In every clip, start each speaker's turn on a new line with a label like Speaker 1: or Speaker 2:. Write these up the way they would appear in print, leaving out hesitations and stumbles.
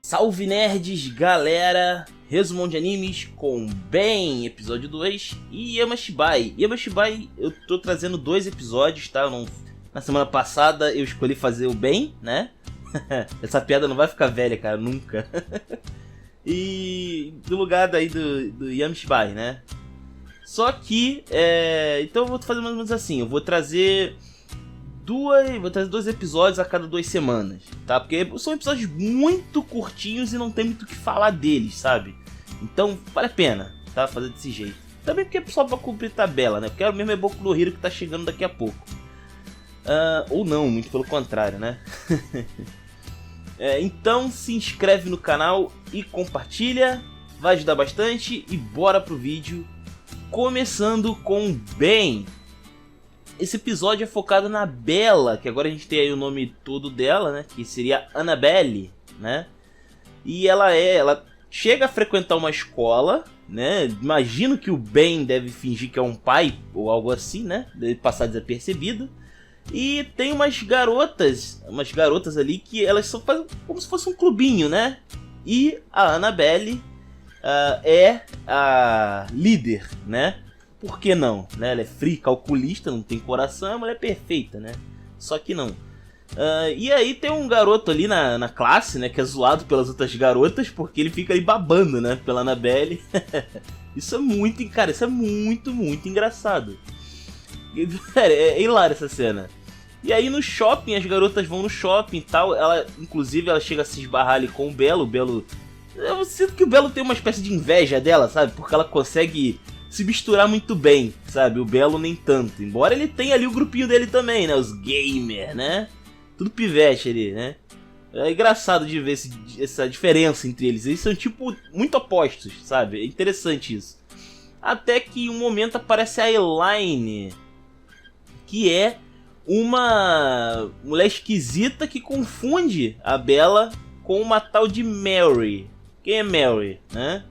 Speaker 1: Salve nerds, galera! Resumão de animes com Ben, episódio 2 e Yamashibai. Yamashibai eu tô trazendo 2 episódios, tá? Na semana passada eu escolhi fazer o Ben, né? Essa piada não vai ficar velha, cara, nunca. E do lugar daí do Yamashibai, né? Só que, então eu vou fazer mais ou menos assim, eu vou trazer 2 episódios a cada 2 semanas, tá? Porque são episódios muito curtinhos e não tem muito o que falar deles, sabe? Então vale a pena, tá? Fazer desse jeito. Também porque é só pra cumprir tabela, né? Porque é o mesmo Boku no Hero que tá chegando daqui a pouco. Ou não, muito pelo contrário, né? Então se inscreve no canal e compartilha, vai ajudar bastante e bora pro vídeo. Começando com Ben. Esse episódio é focado na Bella, que agora a gente tem aí o nome todo dela, né? Que seria Annabelle, né? E ela chega a frequentar uma escola, né? Imagino que o Ben deve fingir que é um pai ou algo assim, né? Deve passar desapercebido. E tem umas garotas ali que elas são como se fosse um clubinho, né? E a Annabelle é a líder, né? Por que não? Né? Ela é fria, calculista, não tem coração, é uma mulher perfeita, né? Só que não. E aí tem um garoto ali na classe, né? Que é zoado pelas outras garotas, porque ele fica aí babando, né? Pela Annabelle. Isso é muito engraçado. É hilário essa cena. E aí no shopping, as garotas vão no shopping e tal. Inclusive ela chega a se esbarrar ali com o Belo. O Belo... Eu sinto que o Belo tem uma espécie de inveja dela, sabe? Porque ela consegue se misturar muito bem, sabe? O Belo nem tanto. Embora ele tenha ali o grupinho dele também, né? Os gamers, né? Tudo pivete ali, né? É engraçado de ver essa diferença entre eles. Eles são, tipo, muito opostos, sabe? É interessante isso. Até que em um momento aparece a Elaine, que é uma mulher esquisita que confunde a Bella com uma tal de Mary. Quem é Mary, né?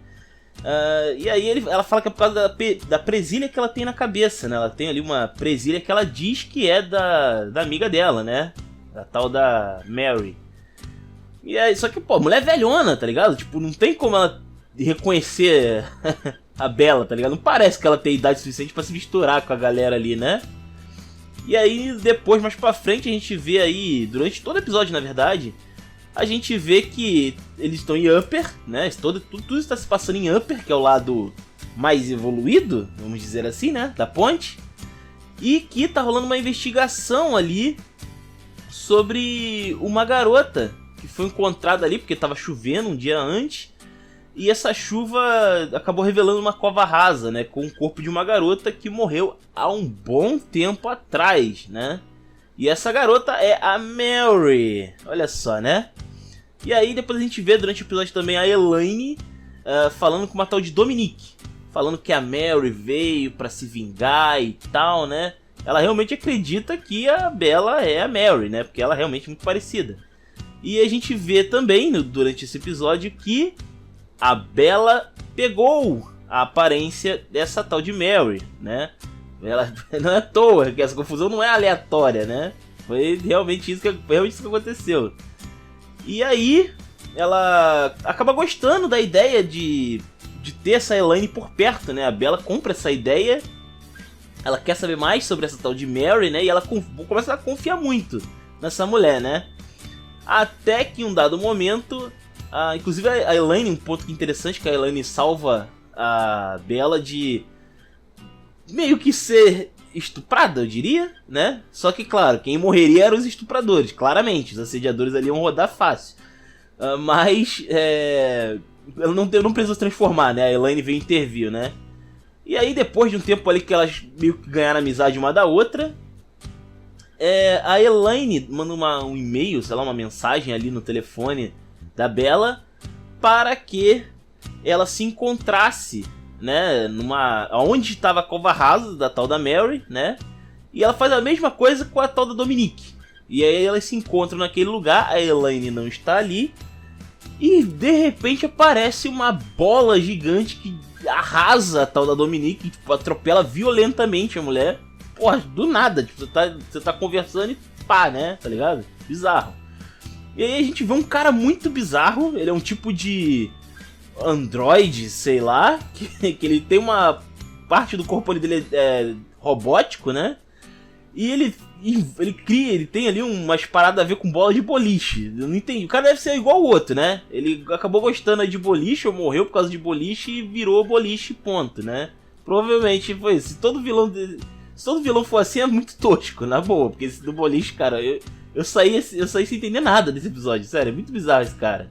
Speaker 1: E aí ela fala que é por causa da presilha que ela tem na cabeça, né? Ela tem ali uma presilha que ela diz que é da amiga dela, né? A tal da Mary. E aí, só que, pô, mulher velhona, tá ligado? Tipo, não tem como ela reconhecer a Bella, tá ligado? Não parece que ela tem idade suficiente pra se misturar com a galera ali, né? E aí, depois, mais pra frente, a gente vê aí, durante todo o episódio, na verdade, a gente vê que eles estão em Upper, né? Tudo está se passando em Upper, que é o lado mais evoluído, vamos dizer assim, né? Da ponte. E que tá rolando uma investigação ali sobre uma garota que foi encontrada ali, porque tava chovendo um dia antes. E essa chuva acabou revelando uma cova rasa, né? Com o corpo de uma garota que morreu há um bom tempo atrás, né? E essa garota é a Mary. Olha só, né? E aí depois a gente vê durante o episódio também a Elaine falando com uma tal de Dominique. Falando que a Mary veio pra se vingar e tal, né? Ela realmente acredita que a Bella é a Mary, né? Porque ela é realmente muito parecida. E a gente vê também durante esse episódio que a Bella pegou a aparência dessa tal de Mary, né? Ela não é à toa, que essa confusão não é aleatória, né? Foi realmente isso que aconteceu. E aí, ela acaba gostando da ideia de ter essa Elaine por perto, né? A Bella compra essa ideia, ela quer saber mais sobre essa tal de Mary, né? E ela começa a confiar muito nessa mulher, né? Até que em um dado momento, inclusive a Elaine, um ponto interessante, que a Elaine salva a Bella de meio que ser estuprada, eu diria, né? Só que, claro, quem morreria eram os estupradores, claramente. Os assediadores ali iam rodar fácil. Mas, ela não precisou se transformar, né? A Elaine veio intervir, né? E aí, depois de um tempo ali que elas meio que ganharam amizade uma da outra, a Elaine manda um e-mail, sei lá, uma mensagem ali no telefone da Bella para que ela se encontrasse, né, onde estava a cova rasa da tal da Mary, né? E ela faz a mesma coisa com a tal da Dominique. E aí elas se encontram naquele lugar, a Elaine não está ali. E de repente aparece uma bola gigante que arrasa a tal da Dominique, tipo, atropela violentamente a mulher. Porra, do nada, tipo, você tá conversando e pá, né, tá ligado? Bizarro. E aí a gente vê um cara muito bizarro, ele é um tipo de androide, sei lá, que ele tem uma parte do corpo dele robótico, né? E ele tem ali umas paradas a ver com bola de boliche. Eu não entendi. O cara deve ser igual o outro, né? Ele acabou gostando de boliche, ou morreu por causa de boliche e virou boliche, ponto, né? Provavelmente foi isso. Se todo vilão for assim, é muito tosco, na boa. Porque esse do boliche, cara, eu saí sem entender nada desse episódio. Sério, é muito bizarro esse cara.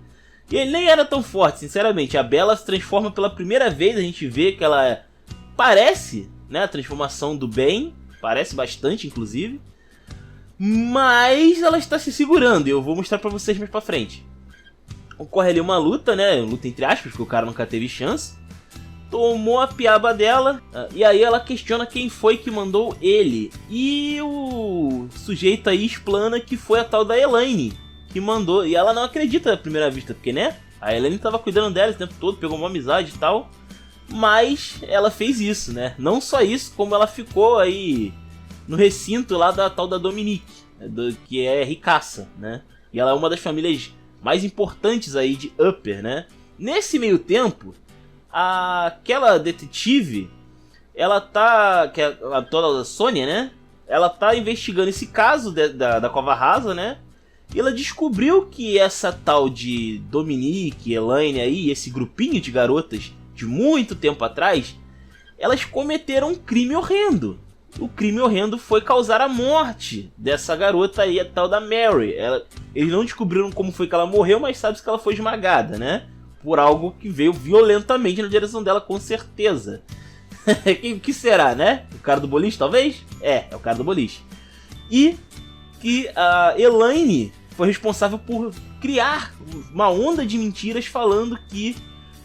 Speaker 1: E ele nem era tão forte, sinceramente. A Bella se transforma pela primeira vez, a gente vê que ela parece, né, a transformação do bem. Parece bastante, inclusive. Mas ela está se segurando. E eu vou mostrar pra vocês mais pra frente. Ocorre ali uma luta, né? Luta entre aspas, porque o cara nunca teve chance. Tomou a piaba dela. E aí ela questiona quem foi que mandou ele. E o sujeito aí explana que foi a tal da Elaine que mandou. E ela não acredita à primeira vista, porque, né? A Elaine tava cuidando dela esse tempo todo, pegou uma amizade e tal. Mas ela fez isso, né? Não só isso, como ela ficou aí no recinto lá da tal da Dominique, que é ricaça, né? E ela é uma das famílias mais importantes aí de Upper, né? Nesse meio tempo, aquela detetive, ela tá... que é a tal da Sônia, né? Ela tá investigando esse caso da Cova Rasa, né? E ela descobriu que essa tal de Dominique, Elaine aí, esse grupinho de garotas de muito tempo atrás, elas cometeram um crime horrendo. O crime horrendo foi causar a morte dessa garota aí, a tal da Mary. Eles não descobriram como foi que ela morreu, mas sabe que ela foi esmagada, né? Por algo que veio violentamente na direção dela, com certeza. que será, né? O cara do boliche, talvez? É o cara do boliche. E que a Elaine foi responsável por criar uma onda de mentiras falando que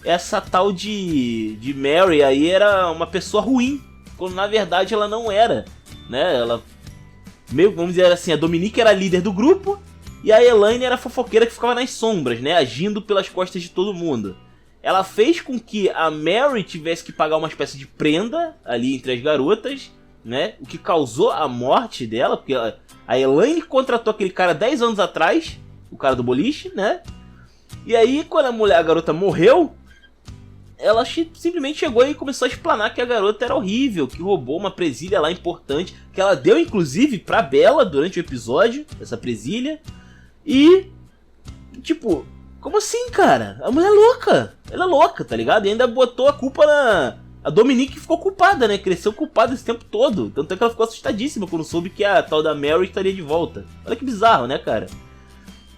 Speaker 1: essa tal de Mary aí era uma pessoa ruim, quando na verdade ela não era, né? Ela, meio, vamos dizer assim, a Dominique era a líder do grupo e a Elaine era a fofoqueira que ficava nas sombras, né? Agindo pelas costas de todo mundo. Ela fez com que a Mary tivesse que pagar uma espécie de prenda ali entre as garotas, né? O que causou a morte dela, porque a Elaine contratou aquele cara 10 anos atrás, o cara do boliche, né? E aí quando a garota morreu, ela simplesmente chegou e começou a explanar que a garota era horrível, que roubou uma presilha lá importante, que ela deu inclusive pra Bella durante o episódio, essa presilha. E, tipo, como assim, cara? A mulher é louca, ela é louca, tá ligado? E ainda botou a culpa na... A Dominique ficou culpada, né? Cresceu culpada esse tempo todo. Tanto é que ela ficou assustadíssima quando soube que a tal da Mary estaria de volta. Olha que bizarro, né, cara?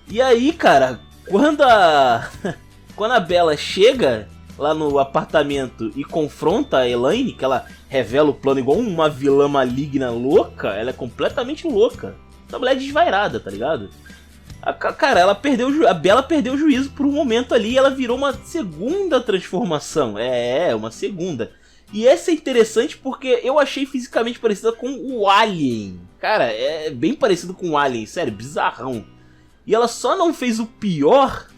Speaker 1: E aí, cara, quando a Bella chega lá no apartamento e confronta a Elaine, que ela revela o plano igual uma vilã maligna louca, ela é completamente louca. Essa mulher é desvairada, tá ligado? Cara, a Bella perdeu o juízo por um momento ali e ela virou uma segunda transformação. Uma segunda. E essa é interessante porque eu achei fisicamente parecida com o Alien. Cara, é bem parecido com o Alien, sério, bizarrão. E ela só não fez o pior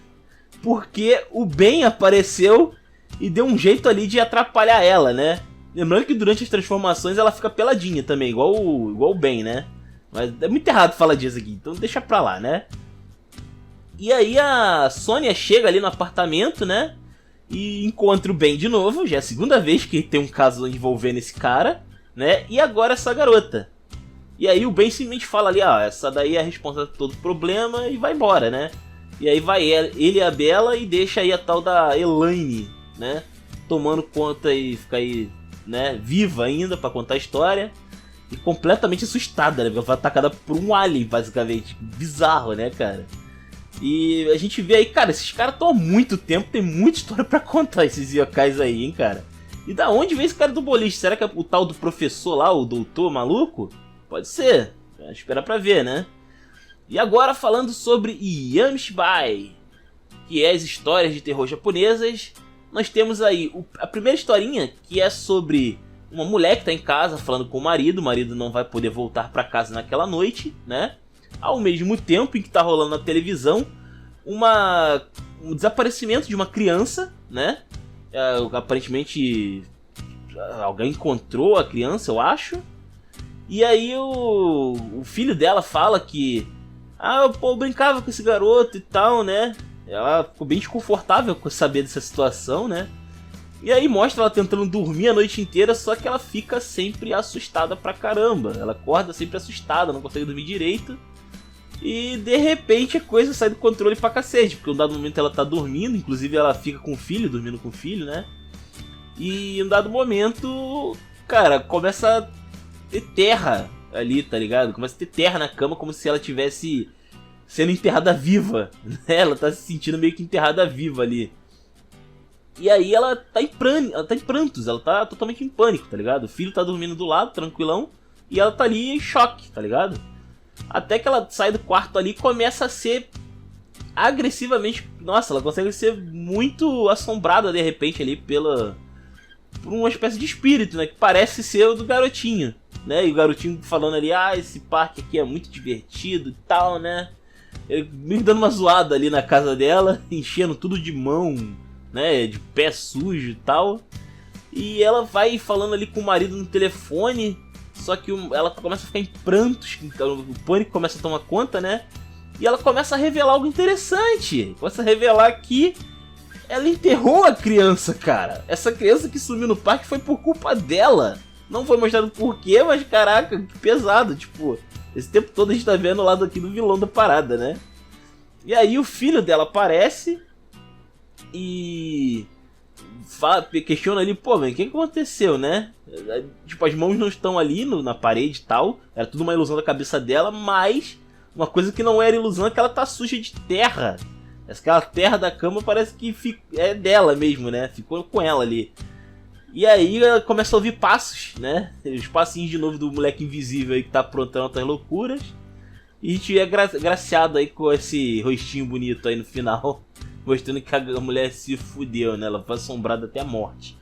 Speaker 1: porque o Ben apareceu e deu um jeito ali de atrapalhar ela, né? Lembrando que durante as transformações ela fica peladinha também, igual o Ben, né? Mas é muito errado falar disso aqui, então deixa pra lá, né? E aí a Sônia chega ali no apartamento, né? E encontra o Ben de novo, já é a segunda vez que tem um caso envolvendo esse cara, né? E agora essa garota. E aí o Ben simplesmente fala ali, essa daí é a responsável por todo o problema e vai embora, né? E aí vai ele e a Bella e deixa aí a tal da Elaine, né? Tomando conta e fica aí, né? Viva ainda pra contar a história. E completamente assustada, né? Porque foi atacada por um alien, basicamente. Bizarro, né, cara? E a gente vê aí, cara, esses caras estão há muito tempo, tem muita história pra contar, esses yokais aí, hein, cara? E da onde vem esse cara do boliche? Será que é o tal do professor lá, o doutor maluco? Pode ser. Espera pra ver, né? E agora falando sobre Yamishibai, que é as histórias de terror japonesas, nós temos aí a primeira historinha, que é sobre uma mulher que tá em casa falando com o marido não vai poder voltar pra casa naquela noite, né? Ao mesmo tempo em que tá rolando na televisão um desaparecimento de uma criança, né? Aparentemente alguém encontrou a criança, eu acho. E aí o filho dela fala que eu brincava com esse garoto e tal, né? Ela ficou bem desconfortável com saber dessa situação, né? E aí mostra ela tentando dormir a noite inteira, só que ela fica sempre assustada pra caramba. Ela acorda sempre assustada, não consegue dormir direito. E de repente a coisa sai do controle pra cacete, porque em um dado momento ela tá dormindo, inclusive ela fica com o filho, dormindo com o filho, né? E em um dado momento, cara, começa a ter terra ali, tá ligado? Começa a ter terra na cama, como se ela tivesse sendo enterrada viva, né? Ela tá se sentindo meio que enterrada viva ali. E aí ela tá em prantos, ela tá totalmente em pânico, tá ligado? O filho tá dormindo do lado, tranquilão, e ela tá ali em choque, tá ligado? Até que ela sai do quarto ali e começa a ser agressivamente... Nossa, ela consegue ser muito assombrada de repente ali por uma espécie de espírito, né? Que parece ser o do garotinho, né? E o garotinho falando ali, esse parque aqui é muito divertido e tal, né? Ele meio dando uma zoada ali na casa dela, enchendo tudo de mão, né? De pé sujo e tal. E ela vai falando ali com o marido no telefone, só que ela começa a ficar em prantos, então o pânico começa a tomar conta, né? E ela começa a revelar algo interessante. Começa a revelar que ela enterrou a criança, cara. Essa criança que sumiu no parque foi por culpa dela. Não foi mostrado por quê, mas caraca, que pesado. Tipo, esse tempo todo a gente tá vendo o lado aqui do vilão da parada, né? E aí o filho dela aparece e questiona ali, pô, velho, o que aconteceu, né? Tipo, as mãos não estão ali na parede e tal. Era tudo uma ilusão da cabeça dela, mas uma coisa que não era ilusão é que ela tá suja de terra. Aquela terra da cama parece que é dela mesmo, né? Ficou com ela ali. E aí ela começa a ouvir passos, né? Os passinhos de novo do moleque invisível aí que tá aprontando outras loucuras. E a gente é graciado aí com esse rostinho bonito aí no final, mostrando que a mulher se fudeu, né? Ela foi assombrada até a morte.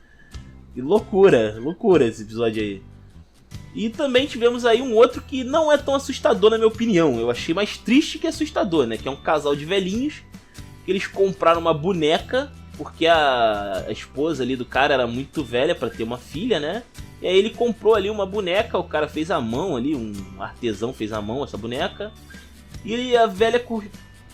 Speaker 1: E loucura esse episódio aí. E também tivemos aí um outro que não é tão assustador na minha opinião. Eu achei mais triste que assustador, né? Que é um casal de velhinhos que eles compraram uma boneca porque a esposa ali do cara era muito velha pra ter uma filha, né? E aí ele comprou ali uma boneca, o cara fez à mão ali, um artesão fez à mão essa boneca. E a velha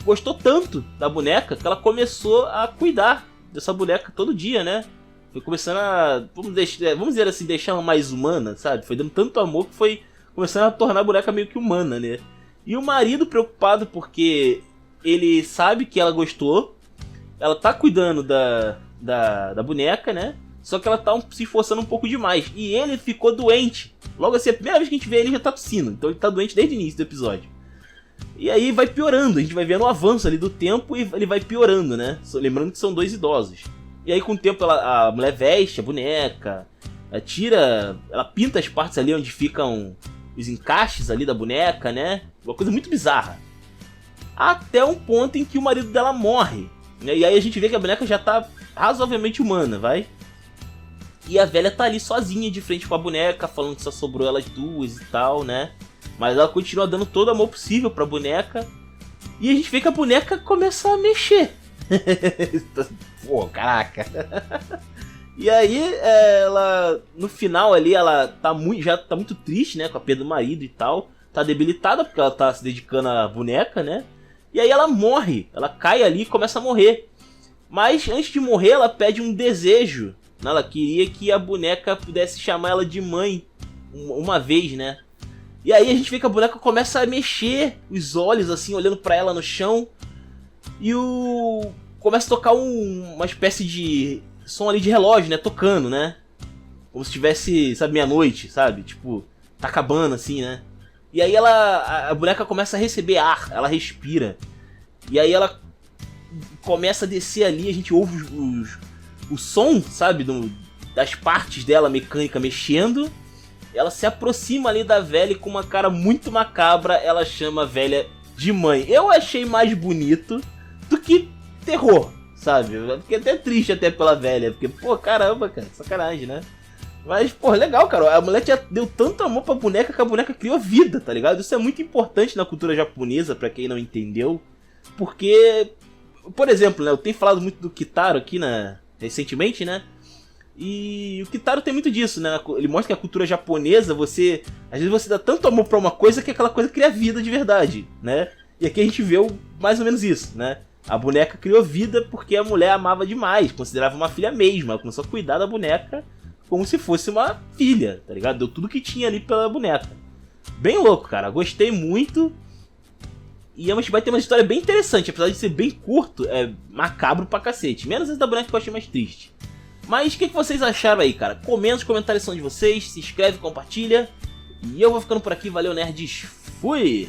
Speaker 1: gostou tanto da boneca que ela começou a cuidar dessa boneca todo dia, né? Foi começando a, vamos dizer assim, deixar ela mais humana, sabe? Foi dando tanto amor que foi começando a tornar a boneca meio que humana, né? E o marido preocupado porque ele sabe que ela gostou, ela tá cuidando da boneca, né? Só que ela tá se esforçando um pouco demais. E ele ficou doente. Logo assim, a primeira vez que a gente vê ele já tá tossindo. Então ele tá doente desde o início do episódio. E aí vai piorando, a gente vai vendo o avanço ali do tempo e ele vai piorando, né? Lembrando que são dois idosos. E aí com o tempo a mulher veste a boneca, ela pinta as partes ali onde ficam os encaixes ali da boneca, né? Uma coisa muito bizarra. Até um ponto em que o marido dela morre. E aí a gente vê que a boneca já tá razoavelmente humana, vai? E a velha tá ali sozinha de frente com a boneca, falando que só sobrou elas duas e tal, né? Mas ela continua dando todo o amor possível pra boneca. E a gente vê que a boneca começa a mexer. Pô, caraca. E aí, ela, no final ali, ela já tá muito triste, né? Com a perda do marido e tal. Tá debilitada porque ela tá se dedicando à boneca, né? E aí ela morre. Ela cai ali e começa a morrer. Mas antes de morrer, ela pede um desejo. Ela queria que a boneca pudesse chamar ela de mãe uma vez, né? E aí a gente vê que a boneca começa a mexer os olhos, assim, olhando pra ela no chão. E começa a tocar uma espécie de som ali de relógio, né? Tocando, né? Como se tivesse, sabe, meia-noite, sabe? Tipo, tá acabando, assim, né? E aí a boneca começa a receber ar, ela respira. E aí ela começa a descer ali, a gente ouve o som, sabe? Das partes dela mecânica mexendo. Ela se aproxima ali da velha e com uma cara muito macabra ela chama a velha de mãe. Eu achei mais bonito do que terror, sabe? Eu fiquei até triste até pela velha, porque, pô, caramba, cara, sacanagem, né? Mas, pô, legal, cara. A mulher já deu tanto amor pra boneca que a boneca criou vida, tá ligado? Isso é muito importante na cultura japonesa, pra quem não entendeu. Porque, por exemplo, né, eu tenho falado muito do Kitaro aqui recentemente, né? E o Kitaro tem muito disso, né? Ele mostra que a cultura japonesa, às vezes você dá tanto amor pra uma coisa que aquela coisa cria vida de verdade, né? E aqui a gente vê mais ou menos isso, né? A boneca criou vida porque a mulher amava demais, considerava uma filha mesmo. Ela começou a cuidar da boneca como se fosse uma filha, tá ligado? Deu tudo que tinha ali pela boneca. Bem louco, cara. Gostei muito. E vai ter uma história bem interessante, apesar de ser bem curto, é macabro pra cacete. Menos esse da boneca que eu achei mais triste. Mas o que vocês acharam aí, cara? Comenta, os comentários são de vocês, se inscreve, compartilha. E eu vou ficando por aqui, valeu nerds, fui!